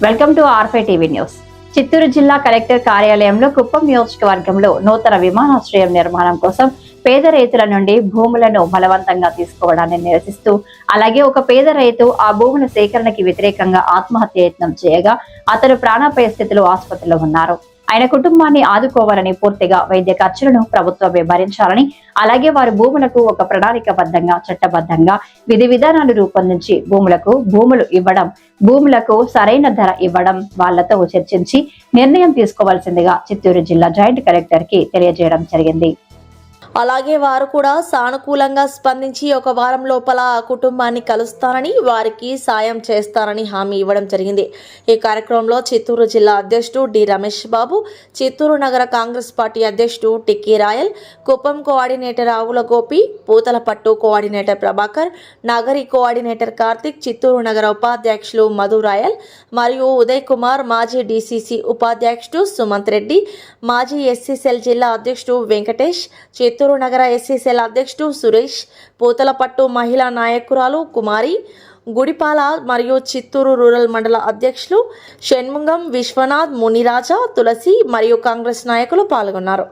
Welcome to R5 TV news. Chittoor జిల్లా collector కార్యాలయంలో కుప్పం నియోజకవర్గంలో నూతన విమానాశ్రయం నిర్మాణం కోసం పేద రైతుల నుండి భూములను బలవంతంగా తీసుకోవడాన్ని నిరసిస్తూ, అలాగే ఒక పేద రైతు ఆ భూముల సేకరణకి వ్యతిరేకంగా ఆత్మహత్య యత్నం చేయగా అతను ప్రాణాపాయ స్థితిలో ఆసుపత్రిలో ఉన్నారు. ఆయన కుటుంబాన్ని ఆదుకోవాలని, పూర్తిగా వైద్య ఖర్చులను ప్రభుత్వమే భరించాలని, అలాగే వారి భూములకు ఒక ప్రణాళికబద్ధంగా, చట్టబద్ధంగా విధి విధానాలు రూపొందించి భూములు ఇవ్వడం, భూములకు సరైన ధర ఇవ్వడం, వాళ్లతో చర్చించి నిర్ణయం తీసుకోవాల్సిందిగా చిత్తూరు జిల్లా జాయింట్ కలెక్టర్ కి తెలియజేయడం జరిగింది. అలాగే వారు కూడా సానుకూలంగా స్పందించి ఒక వారం లోపల ఆ కుటుంబాన్ని కలుస్తారని, వారికి సాయం చేస్తారని హామీ ఇవ్వడం జరిగింది. ఈ కార్యక్రమంలో చిత్తూరు జిల్లా అధ్యక్షుడు డి రమేష్ బాబు, చిత్తూరు నగర కాంగ్రెస్ పార్టీ అధ్యక్షుడు టిక్కీ రాయల్, కుప్పం కోఆర్డినేటర్ ఆవుల గోపి, పూతలపట్టు కోఆర్డినేటర్ ప్రభాకర్, నగరి కోఆర్డినేటర్ కార్తిక్, చిత్తూరు నగర ఉపాధ్యక్షులు మధు రాయల్ మరియు ఉదయ్ కుమార్, మాజీ డీసీసీ ఉపాధ్యక్షుడు సుమంత్ రెడ్డి, మాజీ ఎస్సీసెల్ జిల్లా అధ్యక్షుడు వెంకటేష్, చిత్తూరు నగర ఎస్సీసెల్ అధ్యక్షుడు సురేష్, పూతలపట్టు మహిళా నాయకురాలు కుమారి, గుడిపాల మరియు చిత్తూరు రూరల్ మండల అధ్యక్షులు షణ్ముగం, విశ్వనాథ్, మునిరాజా, తులసి మరియు కాంగ్రెస్ నాయకులు పాల్గొన్నారు.